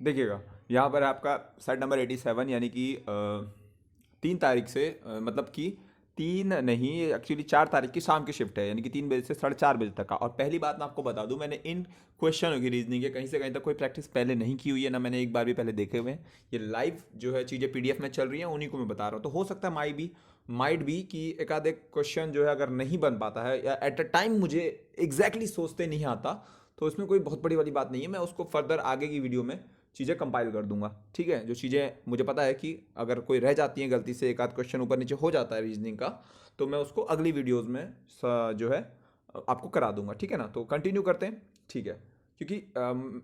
देखिएगा, यहाँ पर आपका सेट नंबर 87 यानी कि 3 तारीख से मतलब कि 3 नहीं, एक्चुअली 4 तारीख की शाम की शिफ्ट है, यानी कि 3 बजे से 4:30 बजे तक का। और पहली बात मैं आपको बता दूं, मैंने इन क्वेश्चनों की रीजनिंग के कहीं से कहीं तक कोई प्रैक्टिस पहले नहीं की हुई है, ना मैंने एक बार भी पहले देखे हुए हैं। ये लाइव जो है चीज़ें पीडीएफ में चल रही हैं, उन्हीं को मैं बता रहा हूँ। तो हो सकता है माइट भी कि एक आध एक क्वेश्चन जो है अगर नहीं बन पाता है या एट अ टाइम मुझे एग्जैक्टली सोचते नहीं आता, तो उसमें कोई बहुत बड़ी वाली बात नहीं है। मैं उसको फर्दर आगे की वीडियो में चीज़ें कंपाइल कर दूंगा, ठीक है। जो चीज़ें मुझे पता है कि अगर कोई रह जाती हैं गलती से, एक आध क्वेश्चन ऊपर नीचे हो जाता है रीजनिंग का, तो मैं उसको अगली वीडियोस में जो है आपको करा दूंगा, ठीक है ना। तो कंटिन्यू करते हैं, ठीक है। क्योंकि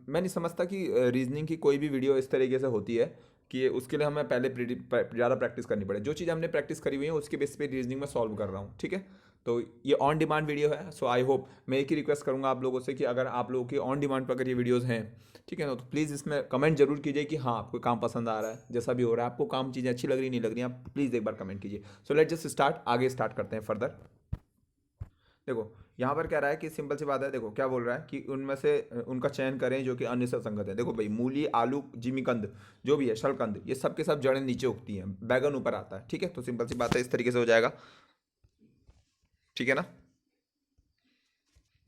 मैं नहीं समझता कि रीजनिंग की कोई भी वीडियो इस तरीके से होती है कि उसके लिए हमें पहले ज़्यादा प्रैक्टिस करनी पड़े। जो चीज़ हमने प्रैक्टिस करी हुई है उसके बेस पे रीजनिंग में सॉल्व कर रहा हूँ, ठीक है। तो ये ऑन डिमांड वीडियो है, सो आई होप, मैं एक ही रिक्वेस्ट करूंगा आप लोगों से कि अगर आप लोगों की ऑन डिमांड पर अगर ये वीडियोस हैं, ठीक है ना, तो प्लीज़ इसमें कमेंट जरूर कीजिए कि हाँ आपको काम पसंद आ रहा है, जैसा भी हो रहा है आपको काम, चीज़ें अच्छी लग रही नहीं लग रही, आप प्लीज़ एक बार कमेंट कीजिए। सो लेट जस्ट स्टार्ट, आगे स्टार्ट करते हैं फर्दर। देखो, यहाँ पर कह रहा है कि सिंपल सी बात है। देखो क्या बोल रहा है कि उनमें से उनका चयन करें जो कि अन्य से संगत है। देखो भाई, मूली, आलू, जिमीकंद जो भी है, शलकंद, ये सब के सब जड़ें नीचे उगती हैं, बैगन ऊपर आता है, ठीक है। तो सिंपल सी बात है, इस तरीके से हो जाएगा, ठीक है ना।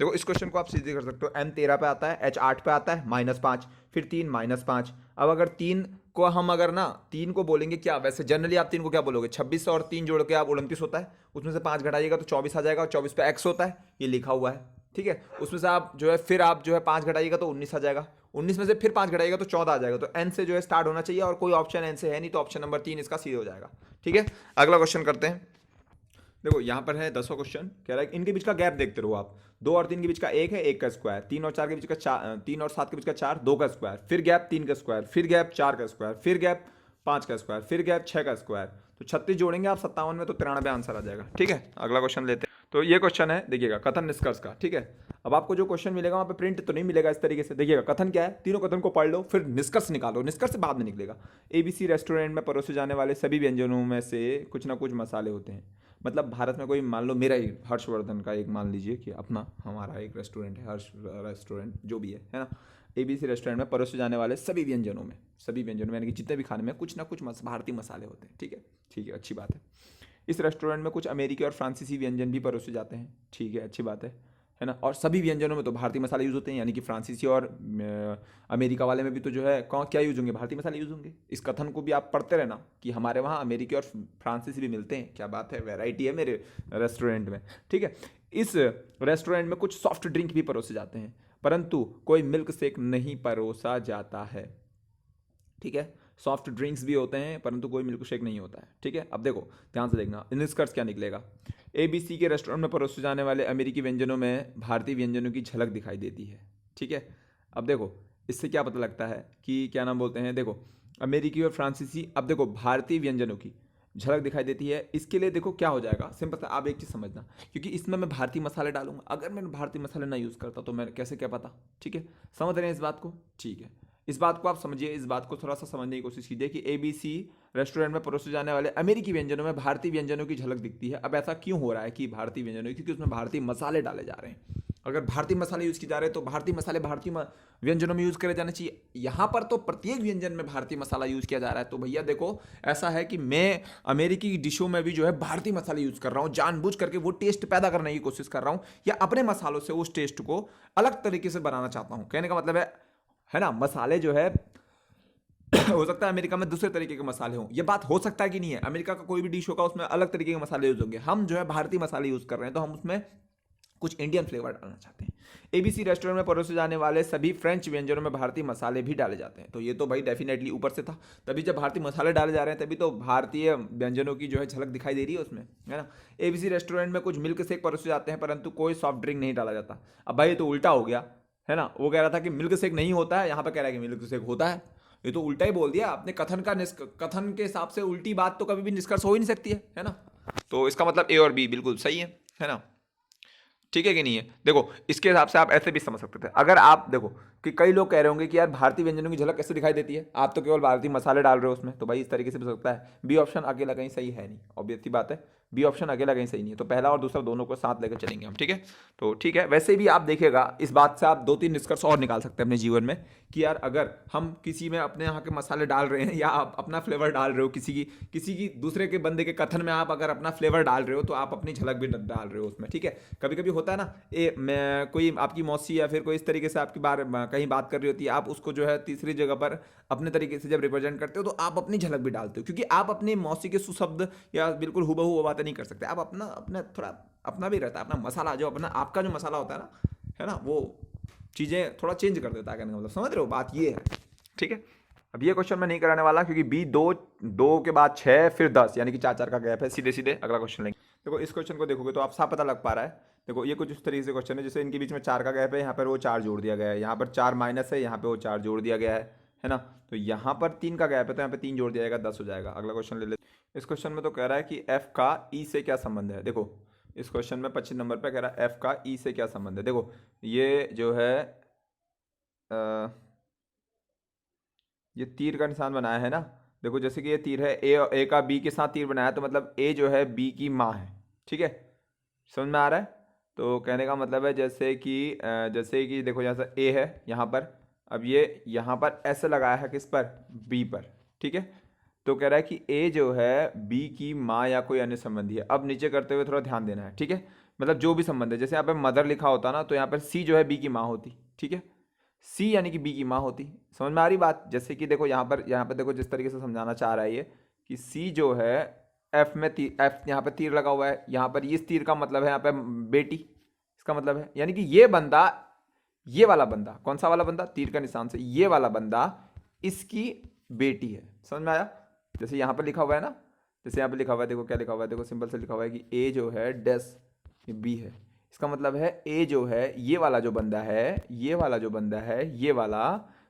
देखो इस क्वेश्चन को आप सीधे कर सकते हो। एन 13 पे आता है, एच 8 पे आता है, -5, फिर 3 -5। अब अगर 3 को हम अगर ना 3 को बोलेंगे क्या, वैसे जनरली आप 3 को क्या बोलोगे, 26 और 3 जोड़ के आप 29 होता है, उसमें से 5 घटाइएगा तो 24 आ जाएगा, और 24 पे एक्स होता है, ये लिखा हुआ है, ठीक है। उसमें से आप जो है फिर आप जो है 5 घटाइएगा तो 19 आ जाएगा, 19 में से फिर 5 घटाइएगा तो 14 आ जाएगा। तो एन से जो है स्टार्ट होना चाहिए, और कोई ऑप्शन एन से है नहीं, तो ऑप्शन नंबर 3 इसका सीधे हो जाएगा, ठीक है। अगला क्वेश्चन करते हैं। देखो यहाँ पर है 10वां क्वेश्चन, कह रहा है कि इनके बीच का गैप देखते रहो आप। 2 और 3 के बीच का 1 है, 1 का स्क्वायर। 3 और 4 के बीच का 4, 3 और 7 के बीच का 4, 2 का स्क्वायर। फिर गैप 3 का स्क्वायर, फिर गैप 4 का स्क्वायर, फिर गैप 5 का स्क्वायर, फिर गैप 6 का स्क्वायर। तो 36 जोड़ेंगे आप 57 में, तो 93 आंसर आ जाएगा, ठीक है। अगला क्वेश्चन लेते हैं। तो ये क्वेश्चन है, देखिएगा, कथन निष्कर्ष का, ठीक है। अब आपको जो क्वेश्चन मिलेगा वहां पे प्रिंट तो नहीं मिलेगा इस तरीके से। देखिएगा कथन क्या है, तीनों कथन को पढ़ लो, फिर निष्कर्ष निकालो, निष्कर्ष बाद में निकलेगा। एबीसी रेस्टोरेंट में परोसे जाने वाले सभी व्यंजनों में से कुछ ना कुछ मसाले होते हैं। मतलब भारत में कोई, मान लो मेरा ही हर्षवर्धन का एक, मान लीजिए कि अपना हमारा एक रेस्टोरेंट है, हर्ष रेस्टोरेंट जो भी है ना। एबीसी रेस्टोरेंट में परोसे जाने वाले सभी व्यंजनों में यानी कि जितने भी खाने में कुछ ना कुछ भारतीय मसाले होते हैं, ठीक है। ठीक है, अच्छी बात है। इस रेस्टोरेंट में कुछ अमेरिकी और फ्रांसीसी व्यंजन भी परोसे जाते हैं, ठीक है, अच्छी बात है ना। और सभी व्यंजनों में तो भारतीय मसाले यूज़ होते हैं, यानी कि फ्रांसीसी और अमेरिका वाले में भी तो जो है कौन क्या यूज़ होंगे, भारतीय मसाले यूज़ होंगे। इस कथन को भी आप पढ़ते रहना कि हमारे वहाँ अमेरिकी और फ्रांसीसी भी मिलते हैं, क्या बात है, वैरायटी है मेरे रेस्टोरेंट में, ठीक है। इस रेस्टोरेंट में कुछ सॉफ्ट ड्रिंक भी परोसे जाते हैं, परंतु कोई मिल्क शेक नहीं परोसा जाता है, ठीक है। सॉफ्ट ड्रिंक्स भी होते हैं परंतु कोई मिल्क शेक नहीं होता है, ठीक है। अब देखो ध्यान से देखना, निष्कर्ष क्या निकलेगा। एबीसी के रेस्टोरेंट में परोसे जाने वाले अमेरिकी व्यंजनों में भारतीय व्यंजनों की झलक दिखाई देती है, ठीक है। अब देखो इससे क्या पता लगता है कि क्या नाम बोलते हैं, देखो अमेरिकी और फ्रांसीसी। अब देखो भारतीय व्यंजनों की झलक दिखाई देती है, इसके लिए देखो क्या हो जाएगा, सिंपल सा आप एक चीज़ समझना, क्योंकि इसमें मैं भारतीय मसाले डालूंगा। अगर मैं भारतीय मसाले ना यूज़ करता तो मैं कैसे क्या पता, ठीक है। समझ रहे हैं इस बात को, ठीक है। इस बात को आप समझिए, इस बात को थोड़ा सा समझने की कोशिश कीजिए कि एबीसी रेस्टोरेंट में परोसे जाने वाले अमेरिकी व्यंजनों में भारतीय व्यंजनों की झलक दिखती है। अब ऐसा क्यों हो रहा है कि भारतीय व्यंजनों, क्योंकि उसमें भारतीय मसाले डाले जा रहे हैं। अगर भारतीय मसाले यूज किए जा रहे हैं तो भारतीय मसाले भारतीय व्यंजनों में यूज करे जाने चाहिए। यहां पर तो प्रत्येक व्यंजन में भारतीय मसाला यूज किया जा रहा है। तो भैया देखो, ऐसा है कि मैं अमेरिकी डिशों में भी जो है भारतीय मसाले यूज कर रहा हूं, जानबूझ करके वो टेस्ट पैदा करने की कोशिश कर रहा हूं, या अपने मसालों से उस टेस्ट को अलग तरीके से बनाना चाहता हूं। कहने का मतलब है ना, मसाले जो है हो सकता है अमेरिका में दूसरे तरीके के मसाले हों, ये बात हो सकता है कि नहीं है। अमेरिका का कोई भी डिश होगा उसमें अलग तरीके के मसाले यूज होंगे, हम जो है भारतीय मसाले यूज कर रहे हैं तो हम उसमें कुछ इंडियन फ्लेवर डालना चाहते हैं। एबीसी रेस्टोरेंट में परोसे जाने वाले सभी फ्रेंच व्यंजनों में भारतीय मसाले भी डाले जाते हैं। तो ये तो भाई डेफिनेटली ऊपर से था, तभी जब भारतीय मसाले डाले जा रहे हैं तभी तो भारतीय व्यंजनों की जो है झलक दिखाई दे रही है उसमें, है ना। एबीसी रेस्टोरेंट में कुछ मिल्क शेक परोसे जाते हैं परंतु कोई सॉफ्ट ड्रिंक नहीं डाला जाता। अब भाई तो उल्टा हो गया, है ना। वो कह रहा था कि मिल्क शेक नहीं होता है, यहाँ पर कह रहा है कि मिल्क शेक होता है। ये तो उल्टा ही बोल दिया आपने। कथन के हिसाब से उल्टी बात तो कभी भी निष्कर्ष हो ही नहीं सकती है ना। तो इसका मतलब ए और बी बिल्कुल सही है ना। ठीक है कि नहीं है। देखो इसके हिसाब से आप ऐसे भी समझ सकते थे। अगर आप देखो कि कई लोग कह रहे होंगे कि यार भारतीय व्यंजनों की झलक कैसे दिखाई देती है, आप तो केवल भारतीय मसाले डाल रहे हो उसमें, तो भाई इस तरीके से भी हो सकता है। बी ऑप्शन अकेला कहीं सही है नहीं, ऑब्वियस सी बात है। बी ऑप्शन अकेला कहीं सही नहीं है, तो पहला और दूसरा दोनों को साथ लेकर चलेंगे हम, ठीक है। तो ठीक है, वैसे भी आप देखिएगा इस बात से आप 2-3 निष्कर्ष और निकाल सकते हैं अपने जीवन में कि यार अगर हम किसी में अपने यहाँ के मसाले डाल रहे हैं या आप अपना फ्लेवर डाल रहे हो, किसी की दूसरे के बंदे के कथन में आप अगर अपना फ्लेवर डाल रहे हो तो आप अपनी झलक भी डाल रहे हो उसमें, ठीक है। कभी कभी होता है ना, मैं कोई आपकी मौसी या फिर कोई इस तरीके से आपकी कहीं बात कर रही होती है, आप उसको जो है तीसरी जगह पर अपने तरीके से जब रिप्रेजेंट करते हो तो आप अपनी झलक भी डालते हो, क्योंकि आप अपनी मौसी के सुशब्द या बिल्कुल हुबहू वो बातें नहीं कर सकते, आप अपना अपना थोड़ा अपना भी रहता है, अपना मसाला जो अपना आपका जो मसाला होता है ना वो चीज़ें थोड़ा चेंज कर देता है, कहने का मतलब समझ रहे हो, बात ये है, ठीक है। अब ये क्वेश्चन मैं नहीं कराने वाला क्योंकि बी दो के बाद 6 फिर 10 यानी कि 4-4 का गैप है, सीधे सीधे अगला क्वेश्चन लेंगे। देखो इस क्वेश्चन को देखोगे तो आप साफ पता लग पा रहा है। देखो ये कुछ इस तरीके से क्वेश्चन है जैसे इनके बीच में 4 का गैप है, यहाँ पर वो 4 जोड़ दिया गया है, यहाँ पर 4 माइनस है, यहाँ पे वो 4 जोड़ दिया गया है ना। तो यहाँ पर 3 का गैप है तो यहाँ पे 3 जोड़ दिया जाएगा, 10 हो जाएगा। अगला क्वेश्चन ले लेते। इस क्वेश्चन में तो कह रहा है कि एफ का ई से क्या संबंध है। देखो इस क्वेश्चन में 25 नंबर पे कह रहा है एफ का ई से क्या संबंध है। देखो ये जो है ये तीर का निशान बनाया है ना। देखो जैसे कि ये तीर है, ए का बी के साथ तीर बनाया तो मतलब ए जो है बी की माँ है, ठीक है, समझ में आ रहा है। तो कहने का मतलब है जैसे कि देखो यहाँ से ए है यहाँ पर, अब ये यहाँ पर ऐसे लगाया है किस पर, बी पर, ठीक है। तो कह रहा है कि ए जो है बी की माँ या कोई अन्य संबंधी है। अब नीचे करते हुए थोड़ा ध्यान देना है, ठीक है, मतलब जो भी संबंध है, जैसे यहाँ पे मदर लिखा होता ना तो यहाँ पर सी जो है बी की माँ होती, ठीक है, सी यानी कि बी की माँ होती। समझ में आ रही बात। जैसे कि देखो यहाँ पर देखो जिस तरीके से समझाना चाह रहा है ये कि सी जो है एफ में एफ यहाँ पे तीर लगा हुआ है, यहाँ पर इस तीर का मतलब है यहाँ पे बेटी, इसका मतलब है यानी कि ये वाला बंदा कौन सा वाला बंदा, तीर का निशान से ये वाला बंदा इसकी बेटी है। समझ में आया। जैसे यहाँ पर लिखा हुआ है ना, जैसे यहाँ पे लिखा हुआ है, देखो क्या लिखा हुआ है, देखो सिंपल से लिखा हुआ है कि ए जो है डैश ये बी है, इसका मतलब है ए जो है ये वाला जो बंदा है, ये वाला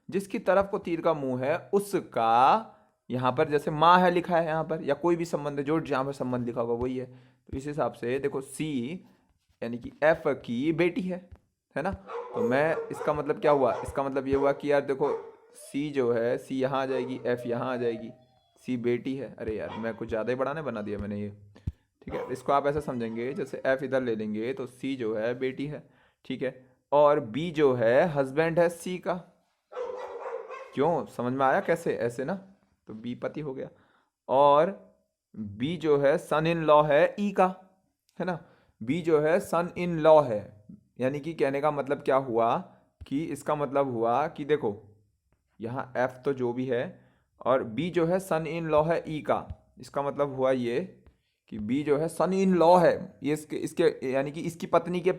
जिसकी तरफ को तीर का मुंह है उसका यहाँ पर जैसे माँ है लिखा है यहाँ पर, या कोई भी संबंध है जो जहाँ पर संबंध लिखा होगा वही है। तो इस हिसाब से देखो सी यानी कि एफ की बेटी है ना। तो मैं इसका मतलब क्या हुआ, इसका मतलब ये हुआ कि यार देखो सी जो है, सी यहाँ आ जाएगी, एफ यहाँ आ जाएगी, सी बेटी है। अरे यार मैं कुछ ज़्यादा ही बड़ा बना दिया मैंने ये, ठीक है। इसको आप ऐसा समझेंगे जैसे एफ इधर ले लेंगे तो सी जो है बेटी है, ठीक है, और बी जो है हस्बैंड है सी का। क्यों, समझ में आया कैसे, ऐसे ना, तो बी पति हो गया, और बी जो है सन इन लॉ है ई का, है ना। बी जो है सन इन लॉ है, यानी कि कहने का मतलब क्या हुआ कि इसका मतलब हुआ कि देखो यहाँ एफ तो जो भी है और बी जो है सन इन लॉ है ई का, इसका मतलब हुआ ये कि बी जो है सन इन लॉ है, ये इसके यानी कि इसकी पत्नी के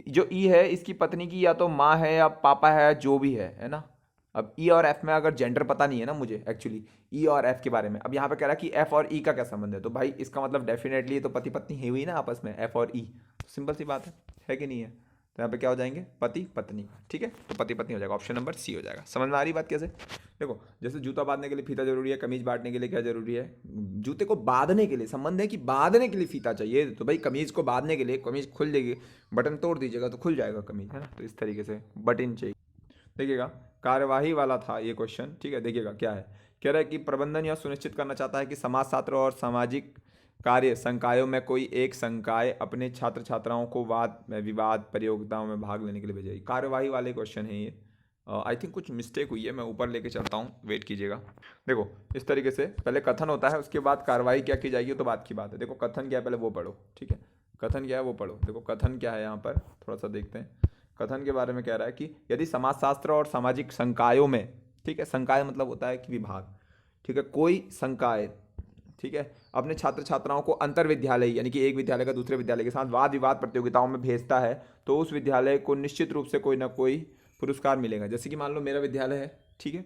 जो ई है इसकी पत्नी की या तो माँ है या पापा है, जो भी है ना। अब ई और एफ में अगर जेंडर पता नहीं है ना मुझे एक्चुअली ई और एफ के बारे में, अब यहाँ पे कह रहा है कि एफ और ई का क्या संबंध है, तो भाई इसका मतलब डेफिनेटली तो पति पत्नी है हुई ना आपस में, एफ और ई, तो सिंपल सी बात है कि नहीं है। तो यहाँ पे क्या हो जाएंगे, पति पत्नी, ठीक है, तो पति पत्नी हो जाएगा, ऑप्शन नंबर सी हो जाएगा। समझ में आ रही बात कैसे। देखो जैसे जूता बांधने के लिए फीता जरूरी है, कमीज बांटने के लिए क्या जरूरी है, जूते को बांधने के लिए संबंध है कि बांधने के लिए फीता चाहिए, तो भाई कमीज को बांधने के लिए कमीज खुल जाएगी, बटन तोड़ दीजिएगा तो खुल जाएगा कमीज, है ना। तो इस तरीके से बटन चाहिए। देखिएगा कार्यवाही वाला था ये क्वेश्चन, ठीक है। देखिएगा क्या है, कह रहा है कि प्रबंधन यह सुनिश्चित करना चाहता है कि समाजशास्त्र और सामाजिक कार्य संकायों में कोई एक संकाय अपने छात्र छात्राओं को वाद विवाद प्रतियोगिताओं में भाग लेने के लिए भेजेगी। कार्यवाही वाले क्वेश्चन है ये, आई थिंक कुछ मिस्टेक हुई है, मैं ऊपर लेके चलता हूँ, वेट कीजिएगा। देखो इस तरीके से पहले कथन होता है, उसके बाद कार्यवाही क्या की जाएगी तो बात की बात है। देखो कथन क्या है पहले वो पढ़ो, ठीक है, कथन क्या है वो पढ़ो। देखो कथन क्या है यहाँ पर थोड़ा सा देखते हैं। कथन के बारे में कह रहा है कि यदि समाजशास्त्र और सामाजिक संकायों में, ठीक है, संकाय मतलब होता है कि विभाग, ठीक है, कोई संकाय, ठीक है, अपने छात्र छात्राओं को अंतर विद्यालय यानी कि एक विद्यालय का दूसरे विद्यालय के साथ वाद विवाद प्रतियोगिताओं में भेजता है तो उस विद्यालय को निश्चित रूप से कोई ना कोई पुरस्कार मिलेगा। जैसे कि मान लो मेरा विद्यालय है, ठीक है,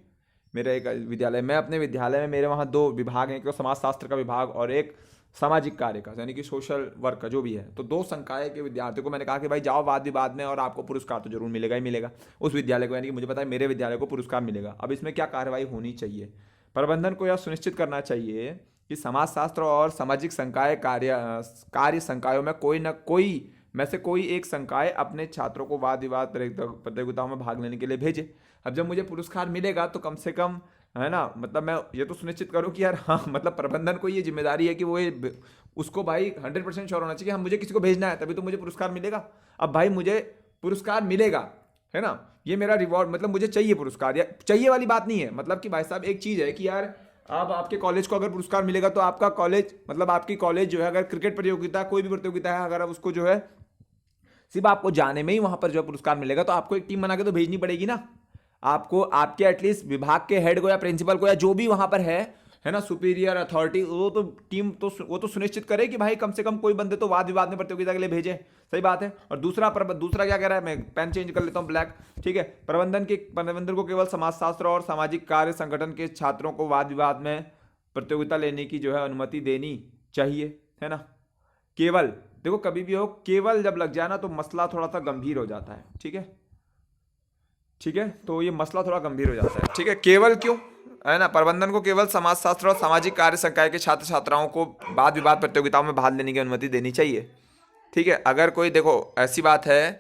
मेरा एक विद्यालय, मैं अपने विद्यालय में, मेरे वहाँ 2 विभाग हैं, एक तो समाजशास्त्र का विभाग और एक सामाजिक कार्य का यानी कि सोशल वर्क का जो भी है। तो 2 संकाय के विद्यार्थियों को मैंने कहा कि भाई जाओ वाद विवाद में और आपको पुरस्कार तो जरूर मिलेगा ही मिलेगा, उस विद्यालय को, यानी कि मुझे पता है मेरे विद्यालय को पुरस्कार मिलेगा। अब इसमें क्या कार्रवाई होनी चाहिए, प्रबंधन को यह सुनिश्चित करना चाहिए कि समाजशास्त्र और सामाजिक संकाय कार्य संकायों में कोई ना कोई में से कोई एक संकाय अपने छात्रों को वाद विवाद प्रतियोगिताओं में भाग लेने के लिए भेजे। अब जब मुझे पुरस्कार मिलेगा तो कम से कम है ना, मतलब मैं ये तो सुनिश्चित करूं कि यार हाँ, मतलब प्रबंधन को ये जिम्मेदारी है कि वो ये उसको भाई 100% श्योर होना चाहिए कि हाँ मुझे किसी को भेजना है तभी तो मुझे पुरस्कार मिलेगा। अब भाई मुझे पुरस्कार मिलेगा, है ना, ये मेरा रिवॉर्ड, मतलब मुझे चाहिए पुरस्कार, या चाहिए वाली बात नहीं है, मतलब कि भाई साहब एक चीज़ है कि यार आप आपके कॉलेज को अगर पुरस्कार मिलेगा तो आपका कॉलेज, मतलब आपकी कॉलेज जो है अगर क्रिकेट प्रतियोगिता कोई भी प्रतियोगिता है, अगर आप उसको जो है सिर्फ आपको जाने में ही वहां पर जो है पुरस्कार मिलेगा, तो आपको एक टीम बना के तो भेजनी पड़ेगी ना। आपको आपके एटलीस्ट विभाग के हेड को या प्रिंसिपल को या जो भी वहां पर है ना, सुपीरियर अथॉरिटी, वो तो टीम तो वो तो सुनिश्चित करे कि भाई कम से कम कोई बंदे तो वाद विवाद में प्रतियोगिता के लिए भेजे। सही बात है। और दूसरा क्या कह रहा है, मैं पेन चेंज कर लेता हूं ब्लैक, ठीक है। प्रबंधन को केवल समाजशास्त्र और सामाजिक कार्य संगठन के छात्रों को वाद विवाद में प्रतियोगिता लेने की जो है अनुमति देनी चाहिए, है ना। केवल देखो कभी भी हो, केवल जब लग जाए ना तो मसला थोड़ा सा गंभीर हो जाता है, ठीक है। ठीक है, तो ये मसला थोड़ा गंभीर हो जाता है, ठीक है। केवल क्यों, है ना, प्रबंधन को केवल समाजशास्त्र और सामाजिक कार्य संकाय के छात्र छात्राओं को वाद विवाद प्रतियोगिताओं में भाग लेने की अनुमति देनी चाहिए, ठीक है। अगर कोई देखो ऐसी बात है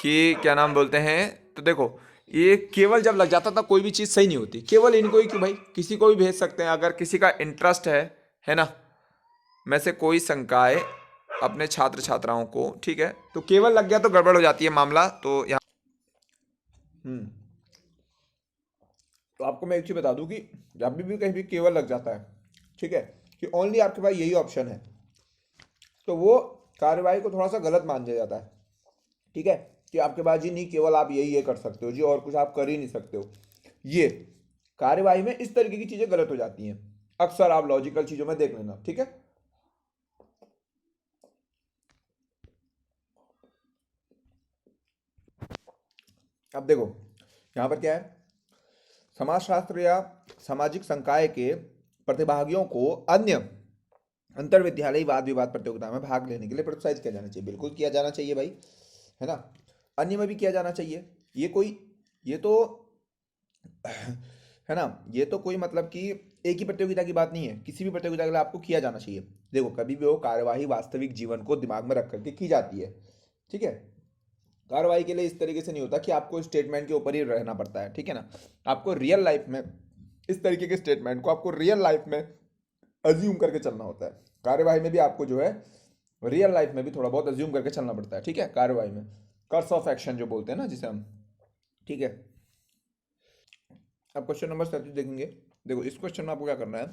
कि क्या नाम बोलते हैं, तो देखो ये केवल जब लग जाता था कोई भी चीज़ सही नहीं होती, केवल इनको ही क्यों भाई, किसी को भी भेज सकते हैं अगर किसी का इंटरेस्ट है ना, में से कोई संकाय अपने छात्र छात्राओं को, ठीक है, तो केवल लग गया तो गड़बड़ हो जाती है मामला, तो यहाँ तो आपको मैं एक चीज बता दूं कि जब भी कहीं भी केवल लग जाता है, ठीक है, कि ओनली आपके पास यही ऑप्शन है, तो वो कार्यवाही को थोड़ा सा गलत मान दिया जाता है, ठीक है, कि आपके पास जी नहीं केवल आप यही ये कर सकते हो जी, और कुछ आप कर ही नहीं सकते हो। ये कार्यवाही में इस तरीके की चीजें गलत हो जाती हैं, अक्सर आप लॉजिकल चीजों में देख लेना, ठीक है। अब देखो यहां पर क्या है, समाजशास्त्र या सामाजिक संकाय के प्रतिभागियों को अन्य अंतर विद्यालयी वाद विवाद प्रतियोगिता में भाग लेने के लिए प्रोत्साहित किया जाना चाहिए। बिल्कुल किया जाना चाहिए भाई, है ना। अन्य में भी किया जाना चाहिए। ये तो है ना, ये तो कोई मतलब कि एक ही प्रतियोगिता की बात नहीं है, किसी भी प्रतियोगिता के लिए आपको किया जाना चाहिए। देखो कभी भी वो कार्यवाही वास्तविक जीवन को दिमाग में रख करके की जाती है, ठीक है। कार्रवाई के लिए इस तरीके से नहीं होता कि आपको स्टेटमेंट के ऊपर ही रहना पड़ता है, ठीक है ना। आपको रियल लाइफ में इस तरीके के स्टेटमेंट को आपको रियल लाइफ में अज्यूम करके चलना होता है। कार्यवाही में भी आपको जो है रियल लाइफ में भी थोड़ा बहुत अज्यूम करके चलना पड़ता है, ठीक है। कार्यवाही में कर्स ऑफ एक्शन जो बोलते हैं ना जिसे हम, ठीक है। अब क्वेश्चन नंबर 37 देखेंगे। देखो इस क्वेश्चन में आपको क्या करना है,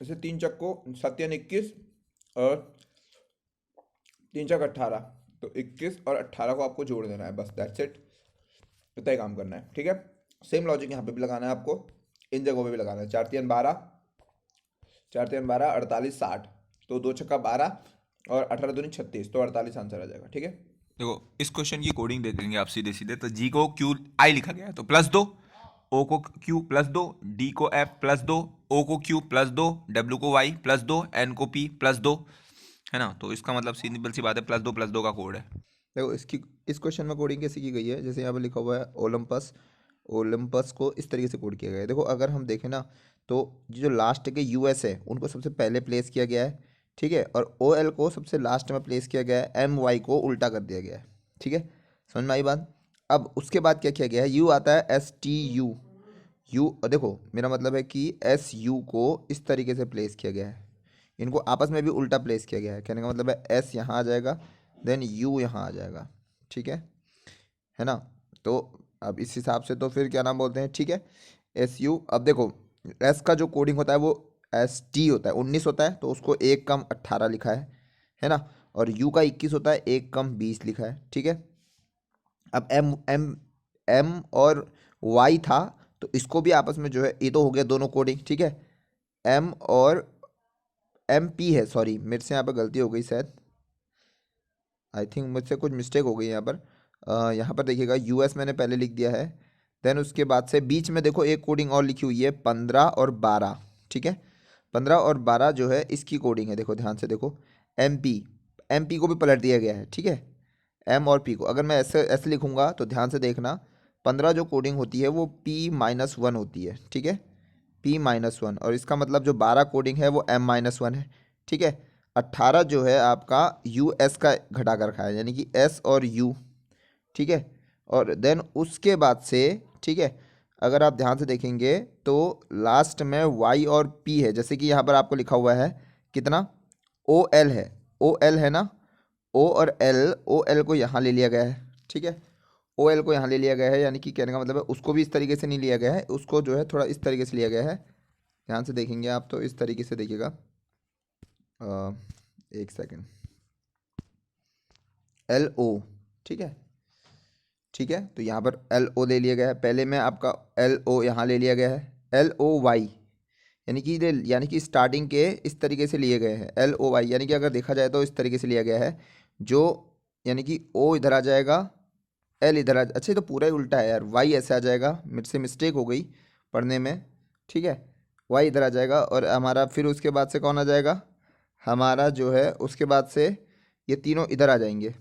जैसे 3 चक्को 7 21 और 3 चक 18, तो 21 और 18 को आपको जोड़ देना है, बस दैट्स इट। इतना ही काम करना है, ठीक है। सेम लॉजिक यहाँ पे भी लगाना है आपको, इन जगहों पे भी लगाना है। 4 3 12, 4 3 12 48 60, तो 2 छक्का 12 और 18 दूनी 36, तो 48 आंसर आ जाएगा, ठीक है। देखो इस क्वेश्चन की कोडिंग देख लेंगे आप सीधे सीधे। तो जी को क्यू आई लिखा गया है तो +2, ओ को क्यू +2, डी को एफ +2, ओ को क्यू +2, डब्ल्यू को वाई +2, एन को पी +2, है ना। तो इसका मतलब सिंपल सी बात है, +2 का कोड है। देखो इस क्वेश्चन में कोडिंग कैसे की गई है, जैसे यहाँ पे लिखा हुआ है ओलंपस, ओलंपस को इस तरीके से कोड किया गया है। देखो अगर हम देखें ना, तो जो लास्ट के यूएस है उनको सबसे पहले प्लेस किया गया है, ठीक है, और ओ एल को सबसे लास्ट में प्लेस किया गया है, एम वाई को उल्टा कर दिया गया है, ठीक है। समझ में आई बात। अब उसके बाद क्या किया गया है, यू आता है एस टी यू, यू देखो मेरा मतलब है कि एस यू को इस तरीके से प्लेस किया गया है, इनको आपस में भी उल्टा प्लेस किया गया है। कहने का मतलब है एस यहाँ आ जाएगा, देन यू यहाँ आ जाएगा, ठीक है ना। तो अब इस हिसाब से तो फिर क्या नाम बोलते हैं, ठीक है, एस यू। अब देखो एस का जो कोडिंग होता है वो एस टी होता है, 19 होता है, तो उसको 1 कम 18 लिखा है ना। और यू का 21 होता है, 1 कम 20 लिखा है, ठीक है। अब एम एम एम और वाई था, तो इसको भी आपस में जो है, ये तो हो गया दोनों कोडिंग, ठीक है। एम और एम पी है, सॉरी मेरे से यहाँ पर गलती हो गई शायद, आई थिंक मुझसे कुछ मिस्टेक हो गई यहाँ पर। यहाँ पर देखिएगा यूएस मैंने पहले लिख दिया है, देन उसके बाद से बीच में देखो एक कोडिंग और लिखी हुई है 15 और 12, ठीक है। 15 और 12 जो है इसकी कोडिंग है, देखो ध्यान से देखो, एम पी को भी पलट दिया गया है, ठीक है। एम और पी को अगर मैं ऐसे ऐसे लिखूंगा तो ध्यान से देखना, 15 जो कोडिंग होती है वो P-1 होती है, ठीक है, P-1, और इसका मतलब जो 12 कोडिंग है वो M-1 है, ठीक है। 18 जो है आपका यू एस का घटा कर रखा है, यानी कि एस और यू, ठीक है। और देन उसके बाद से, ठीक है, अगर आप ध्यान से देखेंगे तो लास्ट में y और p है, जैसे कि यहाँ पर आपको लिखा हुआ है कितना, ओ एल है, ओ एल है ना, ओ और एल, ओ एल को यहाँ ले लिया गया है, ठीक है, ओ एल को यहाँ ले लिया गया है, यानी कि कहने का मतलब है उसको भी इस तरीके से नहीं लिया गया है, उसको जो है थोड़ा इस तरीके से लिया गया है। ध्यान से देखेंगे आप तो इस तरीके से देखिएगा, एक सेकेंड, एल ओ, ठीक है, ठीक है, तो यहाँ पर एल ओ ले लिया गया है, पहले में आपका एल ओ यहाँ ले लिया गया है, एल ओ वाई, यानी कि स्टार्टिंग के इस तरीके से लिए गए हैं, एल ओ वाई, यानी कि अगर देखा जाए तो इस तरीके से लिया गया है, जो यानी कि ओ इधर आ जाएगा, एल इधर आ, अच्छा ये तो पूरा ही उल्टा है यार, वाई ऐसे आ जाएगा, मुझसे मिस्टेक हो गई पढ़ने में, ठीक है, वाई इधर आ जाएगा और हमारा फिर उसके बाद से कौन आ जाएगा, हमारा जो है उसके बाद से ये तीनों इधर आ जाएंगे,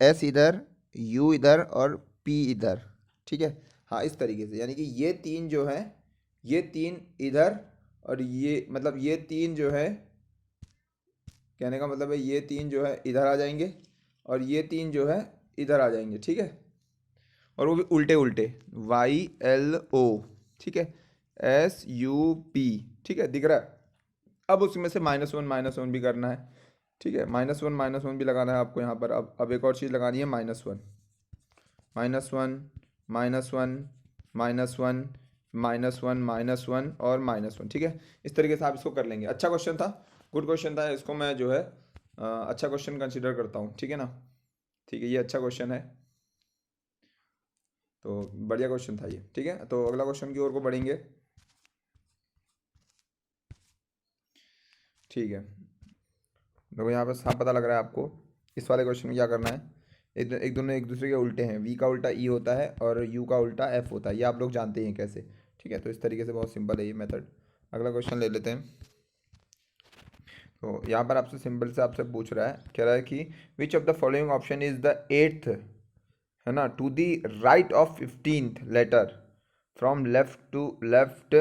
एस इधर, यू इधर और पी इधर, ठीक है, हाँ इस तरीके से, यानी कि ये तीन जो है, ये तीन इधर और ये मतलब ये तीन जो है, कहने का मतलब है ये तीन जो है इधर आ जाएंगे और ये तीन जो है इधर आ जाएंगे, ठीक है, और वो भी उल्टे उल्टे, वाई एल ओ, ठीक है, एस यू पी, ठीक है, दिख रहा है। अब उसमें से -1 भी करना है, ठीक है, -1 भी लगाना है आपको यहाँ पर। अब एक और चीज़ लगानी है, -1 -1 -1 -1 -1 और -1, ठीक है, इस तरीके से आप इसको कर लेंगे। अच्छा क्वेश्चन था, गुड क्वेश्चन था, इसको मैं जो है अच्छा क्वेश्चन कंसिडर करता हूँ, ठीक है ना, ठीक है, ये अच्छा क्वेश्चन है, तो बढ़िया क्वेश्चन था ये, ठीक है, तो अगला क्वेश्चन की ओर को बढ़ेंगे, ठीक है। देखो यहाँ पर साफ पता लग रहा है आपको, इस वाले क्वेश्चन में क्या करना है, एक दोनों एक दूसरे के उल्टे हैं, वी का उल्टा ई होता है और यू का उल्टा एफ होता है, ये आप लोग जानते हैं कैसे, ठीक है, तो इस तरीके से बहुत सिंपल है ये मेथड। अगला क्वेश्चन ले लेते हैं। तो यहाँ पर आपसे सिंपल से आपसे पूछ रहा है, कह रहा है कि which of the following option is the 8th, है ना, to the right of 15th letter from left to left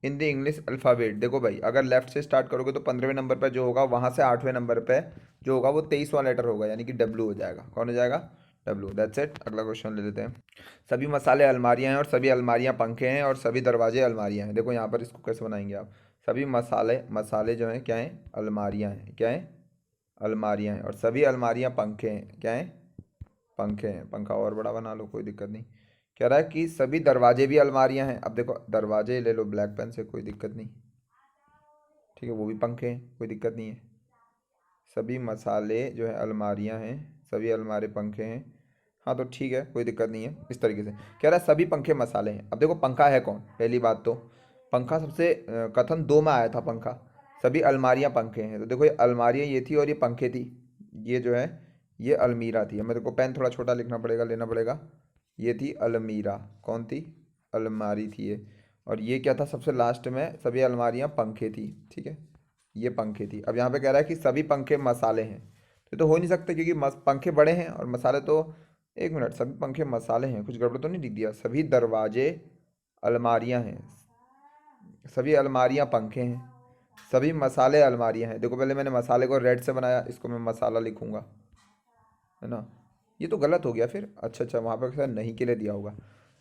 in the English alphabet. देखो भाई, अगर लेफ्ट से स्टार्ट करोगे तो 15वें नंबर पर जो होगा, वहाँ से 8वें नंबर पे जो होगा वो 23वां लेटर होगा, यानी कि डब्ल्यू हो जाएगा। कौन हो जाएगा? डब्ल्यू। That's it. अगला क्वेश्चन ले लेते हैं। सभी मसाले अलमारियाँ हैं और सभी अलमारियाँ पंखे हैं और सभी दरवाजे अलमारियाँ हैं। देखो यहाँ पर इसको कैसे बनाएंगे आप। सभी मसाले मसाले जो हैं क्या हैं? अलमारियाँ हैं। क्या हैं? अलमारियाँ हैं। और सभी अलमारियाँ पंखे हैं। क्या हैं? पंखे हैं। पंखा और बड़ा बना लो, कोई दिक्कत नहीं। कह रहा है कि सभी दरवाजे भी अलमारियां हैं। अब देखो दरवाजे ले लो ब्लैक पेन से, कोई दिक्कत नहीं, ठीक है, वो भी पंखे हैं, कोई दिक्कत नहीं है। सभी मसाले जो है अलमारियां हैं, सभी अलमारी पंखे हैं, हाँ तो ठीक है, कोई दिक्कत नहीं है। इस तरीके से कह रहा है सभी पंखे मसाले हैं। अब देखो पंखा है कौन, पहली बात तो पंखा सबसे कथन 2 में आया था पंखा। सभी अलमारियां पंखे हैं, तो देखो ये अलमारियां ये थी और ये पंखे थी, ये जो है ये अलमीरा थी। मेरे को पेन थोड़ा छोटा लिखना पड़ेगा, लेना पड़ेगा। ये थी अलमीरा, कौन थी? अलमारी थी ये। और ये क्या था सबसे लास्ट में? सभी अलमारियां पंखे थी, ठीक है, ये पंखे थी। अब यहाँ पे कह रहा है कि सभी पंखे मसाले हैं, तो हो नहीं सकता क्योंकि पंखे बड़े हैं और मसाले तो, एक मिनट, सभी पंखे मसाले हैं, कुछ गड़बड़ तो नहीं लिख दिया? सभी दरवाजे अलमारियां हैं, सभी अलमारियां पंखे हैं, सभी मसाले अलमारियां हैं। देखो पहले मैंने मसाले को रेड से बनाया, इसको मैं मसाला लिखूंगा, है ना, ये तो गलत हो गया फिर। अच्छा अच्छा, वहाँ पर शायद नहीं के लिए दिया होगा।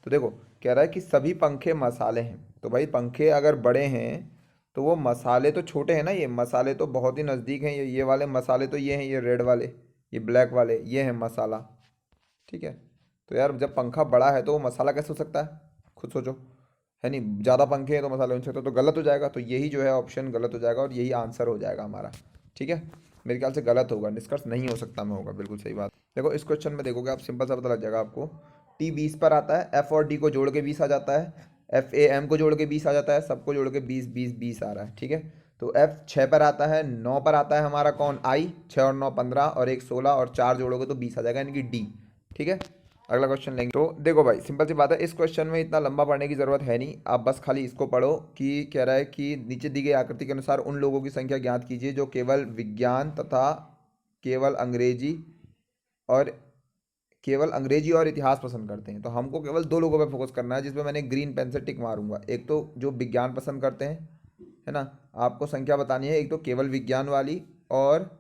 तो देखो कह रहा है कि सभी पंखे मसाले हैं, तो भाई पंखे अगर बड़े हैं तो वो मसाले तो छोटे हैं ना, ये मसाले तो बहुत ही नज़दीक हैं। ये वाले मसाले तो ये हैं, ये रेड वाले, ये ब्लैक वाले, ये हैं मसाला, ठीक है। तो यार जब पंखा बड़ा है तो वो मसाला कैसे हो सकता है? खुद सोचो, है नहीं, ज़्यादा पंखे हैं तो मसाला हो नहीं सकता, तो गलत हो जाएगा। तो यही जो है ऑप्शन गलत हो जाएगा और यही आंसर हो जाएगा हमारा, ठीक है। मेरे ख्याल से गलत होगा, निष्कर्ष नहीं हो सकता में होगा, बिल्कुल सही बात। देखो इस क्वेश्चन में देखोगे आप, सिंपल सा पता लग जाएगा आपको। टी 20 पर आता है, एफ और डी को जोड़ के 20 आ जाता है, एफ ए एम को जोड़ के 20 आ जाता है, सबको जोड़ के 20 20 20 आ रहा है, ठीक है। तो एफ 6 पर आता है, 9 पर आता है हमारा कौन? आई। 6 और 9 15 और 1 16 और 4 जोड़ोगे तो 20 आ जाएगा, यानी कि डी, ठीक है। अगला क्वेश्चन लेंगे। तो देखो भाई सिंपल सी बात है, इस क्वेश्चन में इतना लंबा पढ़ने की जरूरत है नहीं, आप बस खाली इसको पढ़ो कि कह रहा है कि नीचे दी गई आकृति के अनुसार उन लोगों की संख्या ज्ञात कीजिए जो केवल विज्ञान तथा केवल अंग्रेजी और इतिहास पसंद करते हैं। तो हमको केवल 2 लोगों पर फोकस करना है, जिसमें मैंने ग्रीन पेन से टिक मारूंगा। एक तो जो विज्ञान पसंद करते हैं, है ना, आपको संख्या बतानी है, एक तो केवल विज्ञान वाली और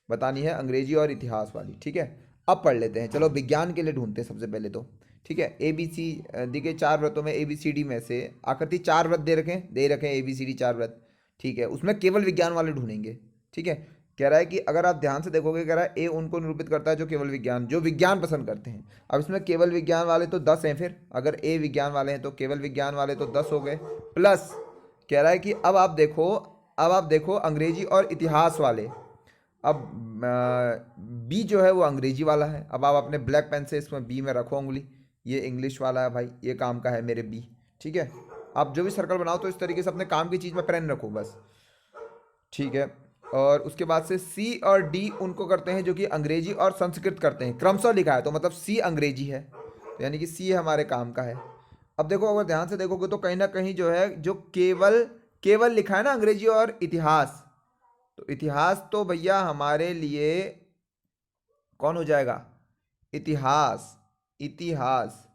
बतानी है अंग्रेजी और इतिहास वाली, ठीक है। अब पढ़ लेते हैं, चलो विज्ञान के लिए ढूंढते हैं सबसे पहले तो, ठीक है। ए बी सी दिखे 4 व्रतों में ए बी सी डी में से आकृति 4 व्रत दे रखे ए बी सी डी 4 व्रत। ठीक है, उसमें केवल विज्ञान वाले ढूंढेंगे। ठीक है, कह रहा है कि अगर आप ध्यान से देखोगे, कह रहा है ए उनको निरूपित करता है जो विज्ञान पसंद करते हैं। अब इसमें केवल विज्ञान वाले तो 10 हैं, फिर अगर ए विज्ञान वाले हैं तो केवल विज्ञान वाले तो 10 हो गए, प्लस कह रहा है कि अब आप देखो अंग्रेजी और इतिहास वाले। अब बी जो है वो अंग्रेजी वाला है। अब आप अपने ब्लैक पेन से इसमें बी में रखो उंगली, ये इंग्लिश वाला है भाई, ये काम का है मेरे बी। ठीक है, आप जो भी सर्कल बनाओ तो इस तरीके से अपने काम की चीज़ में पेन रखो बस। ठीक है, और उसके बाद से सी और डी उनको करते हैं जो कि अंग्रेजी और संस्कृत करते हैं, क्रमशः लिखा है तो मतलब सी अंग्रेजी है, तो यानी कि सी हमारे काम का है। अब देखो, अगर ध्यान से देखोगे तो कहीं ना कहीं जो है जो केवल केवल लिखा है ना अंग्रेजी और इतिहास, तो इतिहास तो भैया हमारे लिए कौन हो जाएगा, इतिहास। इतिहास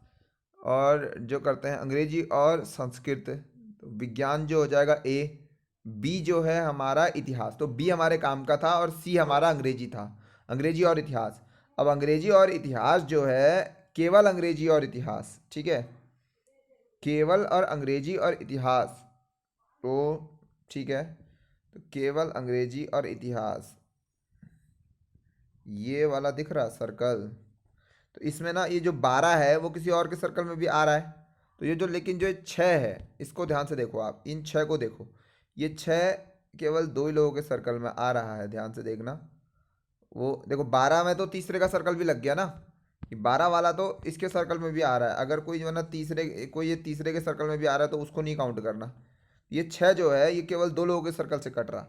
और जो करते हैं अंग्रेजी और संस्कृत, तो विज्ञान जो हो जाएगा ए। बी जो है हमारा इतिहास, तो बी हमारे काम का था और सी हमारा अंग्रेजी था, अंग्रेजी और इतिहास। अब अंग्रेजी और इतिहास जो है केवल अंग्रेजी और इतिहास, ठीक है, केवल और अंग्रेजी और इतिहास, तो ठीक है, तो केवल अंग्रेजी और इतिहास, ये वाला दिख रहा सर्कल। तो इसमें ना ये जो 12 है वो किसी और के सर्कल में भी आ रहा है, तो ये जो लेकिन जो 6 है इसको ध्यान से देखो, आप इन 6 को देखो, ये 6 केवल 2 ही लोगों के सर्कल में आ रहा है, ध्यान से देखना। वो देखो 12 में तो तीसरे का सर्कल भी लग गया ना, ये 12 वाला तो इसके सर्कल में भी आ रहा है। अगर कोई जो है ना कोई ये तीसरे के सर्कल में भी आ रहा है तो उसको नहीं काउंट करना। ये 6 जो है ये केवल 2 लोगों के सर्कल से कट रहा,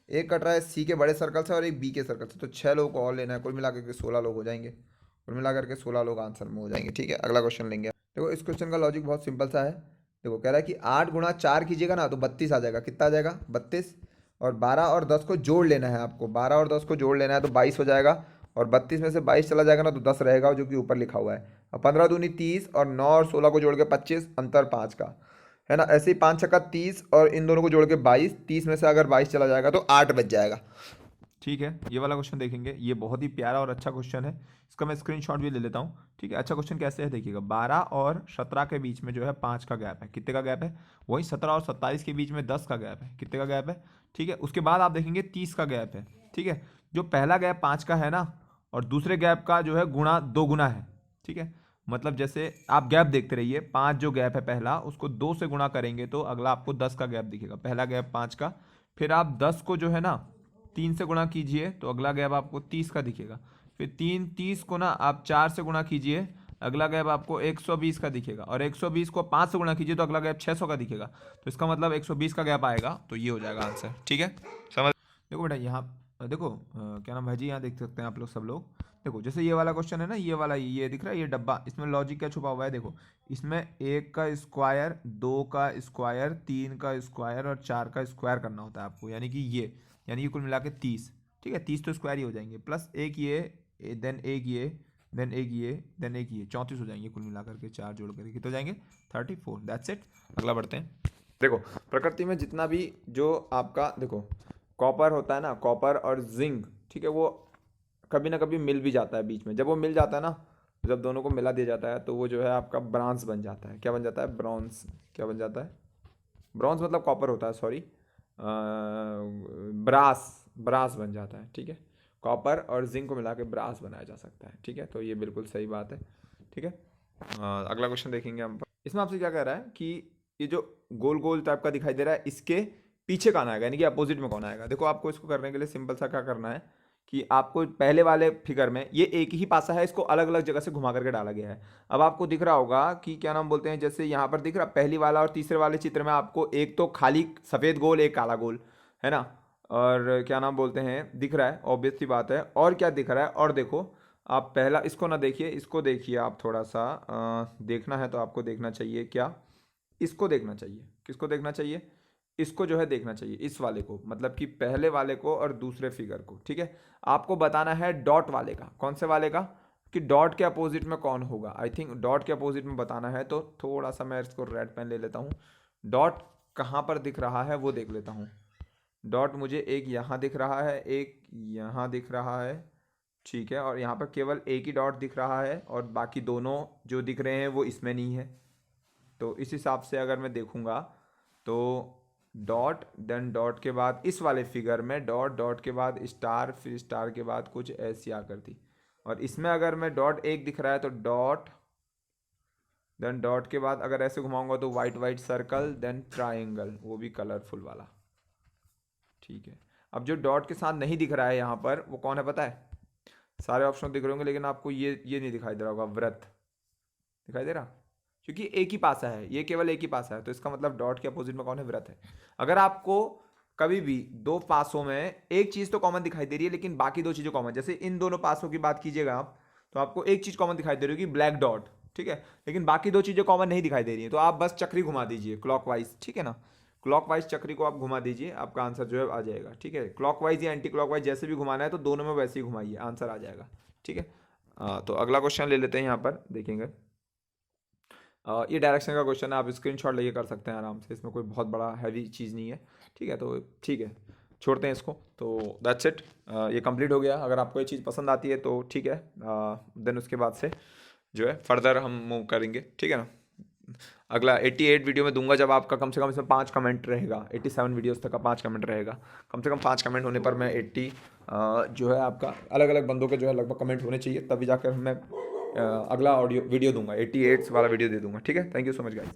एक कट रहा है सी के बड़े सर्कल से और एक बी के सर्कल से, तो 6 लोगों को और लेना है, कुल मिलाकर के 16 लोग हो जाएंगे, कुल मिलाकर के 16 लोग आंसर में हो जाएंगे। ठीक है, अगला क्वेश्चन लेंगे। देखो इस क्वेश्चन का लॉजिक बहुत सिंपल सा है। देखो कह रहा है कि 8 गुणा 4 कीजिएगा ना तो 32 आ जाएगा, कितना आ जाएगा 32, और 12 और 10 को जोड़ लेना है आपको, 12 और 10 को जोड़ लेना है तो 22 हो जाएगा, और 32 में से 22 चला जाएगा ना तो 10 रहेगा जो कि ऊपर लिखा हुआ है। अब 15 दूनी 30 और 9 और 16 को जोड़ के 25, अंतर 5 का है ना, ऐसे ही 5 छक्का 30 और इन दोनों को जोड़ के 22, 30 में से अगर 22 चला जाएगा तो 8 बच जाएगा। ठीक है, ये वाला क्वेश्चन देखेंगे, ये बहुत ही प्यारा और अच्छा क्वेश्चन है, इसका मैं स्क्रीनशॉट भी ले लेता हूँ। ठीक है, अच्छा क्वेश्चन कैसे है देखिएगा, 12 और 17 के बीच में जो है 5 का गैप है, कितने का गैप है, वही 17 और 27 के बीच में 10 का गैप है, कितने का गैप है। ठीक है, उसके बाद आप देखेंगे 30 का गैप है। ठीक है, जो पहला गैप 5 का है ना, और दूसरे गैप का जो है गुणा 2 गुना है। ठीक है, मतलब जैसे आप गैप देखते रहिए, 5 जो गैप है पहला उसको 2 से गुणा करेंगे तो अगला आपको 10 का गैप दिखेगा, पहला गैप 5 का, फिर आप 10 को जो है ना 3 से गुणा कीजिए तो अगला गैप आपको 30 का दिखेगा, फिर 30 को ना आप 4 से गुणा कीजिए, अगला गैप आपको 120 का दिखेगा, और 120 को 5 से गुणा कीजिए तो अगला गैप 600 का दिखेगा, तो इसका मतलब 120 का गैप आएगा, तो ये हो जाएगा आंसर। ठीक है, समझ। देखो बेटा यहाँ देखो क्या नाम भाई जी, यहाँ देख सकते हैं आप लोग सब लोग। देखो जैसे ये वाला क्वेश्चन है ना, ये वाला ये दिख रहा है ये डब्बा, इसमें लॉजिक क्या छुपा हुआ है, देखो इसमें 1 का स्क्वायर, 2 का स्क्वायर, 3 का स्क्वायर और 4 का स्क्वायर करना होता है आपको, यानी कि ये, यानी कि कुल मिला के 30। ठीक है, 30 तो स्क्वायर ही हो जाएंगे, प्लस एक ये, देन एक ये, देन एक ये, देन एक ये, 34 हो जाएंगे कुल मिला करके, 4 जोड़ करके कितने हो जाएंगे 34। दैट्स इट, अगला बढ़ते हैं। देखो प्रकृति में जितना भी जो आपका देखो कॉपर होता है ना, कॉपर और जिंक, ठीक है, वो कभी ना कभी मिल भी जाता है बीच में, जब वो मिल जाता है ना, जब दोनों को मिला दिया जाता है तो वो जो है आपका ब्रॉन्ज बन जाता है। क्या बन जाता है, ब्रॉन्ज, क्या बन जाता है, ब्रॉन्ज मतलब कॉपर होता है, सॉरी, ब्रास, ब्रास बन जाता है। ठीक है, कॉपर और जिंक को मिला के ब्रास बनाया जा सकता है। ठीक है, तो ये बिल्कुल सही बात है। ठीक है, अगला क्वेश्चन देखेंगे हम। इसमें आपसे क्या कह रहा है कि ये जो गोल गोल टाइप का दिखाई दे रहा है इसके पीछे कौन आएगा, यानी कि अपोजिट में कौन आएगा। देखो आपको इसको करने के लिए सिंपल सा क्या करना है कि आपको पहले वाले फिगर में ये एक ही पासा है, इसको अलग अलग जगह से घुमा करके डाला गया है। अब आपको दिख रहा होगा कि क्या नाम बोलते हैं, जैसे यहाँ पर दिख रहा पहली वाला और तीसरे वाले चित्र में आपको एक तो खाली सफ़ेद गोल, एक काला गोल है ना, और क्या नाम बोलते हैं दिख रहा है, ऑब्वियस सी बात है। और क्या दिख रहा है, और देखो आप पहला इसको ना देखिए, इसको देखिए आप थोड़ा सा, देखना है तो आपको देखना चाहिए क्या, इसको देखना चाहिए, किसको देखना चाहिए, इसको जो है देखना चाहिए, इस वाले को, मतलब कि पहले वाले को और दूसरे फिगर को। ठीक है, आपको बताना है डॉट वाले का, कौन से वाले का, कि डॉट के अपोजिट में कौन होगा। आई थिंक डॉट के अपोजिट में बताना है, तो थोड़ा सा मैं इसको रेड पेन ले लेता हूँ, डॉट कहाँ पर दिख रहा है वो देख लेता हूँ। डॉट मुझे एक यहाँ दिख रहा है, एक यहाँ दिख रहा है, ठीक है, और यहाँ पर केवल एक ही डॉट दिख रहा है और बाकी दोनों जो दिख रहे हैं वो इसमें नहीं है। तो इस हिसाब से अगर मैं देखूँगा तो डॉट, देन डॉट के बाद इस वाले फिगर में डॉट, डॉट के बाद स्टार, फिर स्टार के बाद कुछ ऐसी आकृति, और इसमें अगर मैं डॉट एक दिख रहा है तो डॉट, देन डॉट के बाद अगर ऐसे घुमाऊंगा तो white white circle, then triangle, वो भी कलरफुल वाला। ठीक है, अब जो डॉट के साथ नहीं दिख रहा है यहाँ पर वो कौन है पता है? सारे ऑप्शन दिख रहे होंगे लेकिन आपको ये नहीं दिखाई दे रहा होगा, व्रत दिखाई दे रहा, क्योंकि एक ही पासा है, ये केवल एक ही पासा है, तो इसका मतलब डॉट के अपोजिट में कौन है? व्रत है। अगर आपको कभी भी दो पासों में एक चीज तो कॉमन दिखाई दे रही है लेकिन बाकी दो चीजें कॉमन, जैसे इन दोनों पासों की बात कीजिएगा आप, तो आपको एक चीज कॉमन दिखाई दे रही होगी, ब्लैक डॉट, ठीक है, लेकिन बाकी दो चीजें कॉमन नहीं दिखाई दे रही है, तो आप बस चक्री घुमा दीजिए क्लॉकवाइज, ठीक है ना, क्लॉकवाइज चक्री को आप घुमा दीजिए, आपका आंसर जो है आ जाएगा। ठीक है, क्लॉकवाइज या एंटी क्लॉकवाइज जैसे भी घुमाना है तो दोनों में वैसे ही घुमाइए, आंसर आ जाएगा। ठीक है, तो अगला क्वेश्चन ले लेते हैं, यहाँ पर देखेंगे। ये डायरेक्शन का क्वेश्चन है, आप स्क्रीनशॉट लेके कर सकते हैं आराम से, इसमें कोई बहुत बड़ा हैवी चीज़ नहीं है। ठीक है, तो ठीक है, छोड़ते हैं इसको। तो दैट्स इट, ये कंप्लीट हो गया। अगर आपको ये चीज़ पसंद आती है तो ठीक है, देन उसके बाद से जो है फर्दर हम मूव करेंगे। ठीक है ना, अगला 88 वीडियो में दूंगा जब आपका कम से कम इसमें 5 कमेंट रहेगा, 87 वीडियोस तक का 5 कमेंट रहेगा, कम से कम 5 कमेंट होने पर मैं 80 जो है आपका अलग अलग बंदों के जो है लगभग कमेंट होने चाहिए, तभी जाकर मैं अगला ऑडियो वीडियो दूंगा, 88 वाला वीडियो दे दूंगा। ठीक है, thank you so much guys.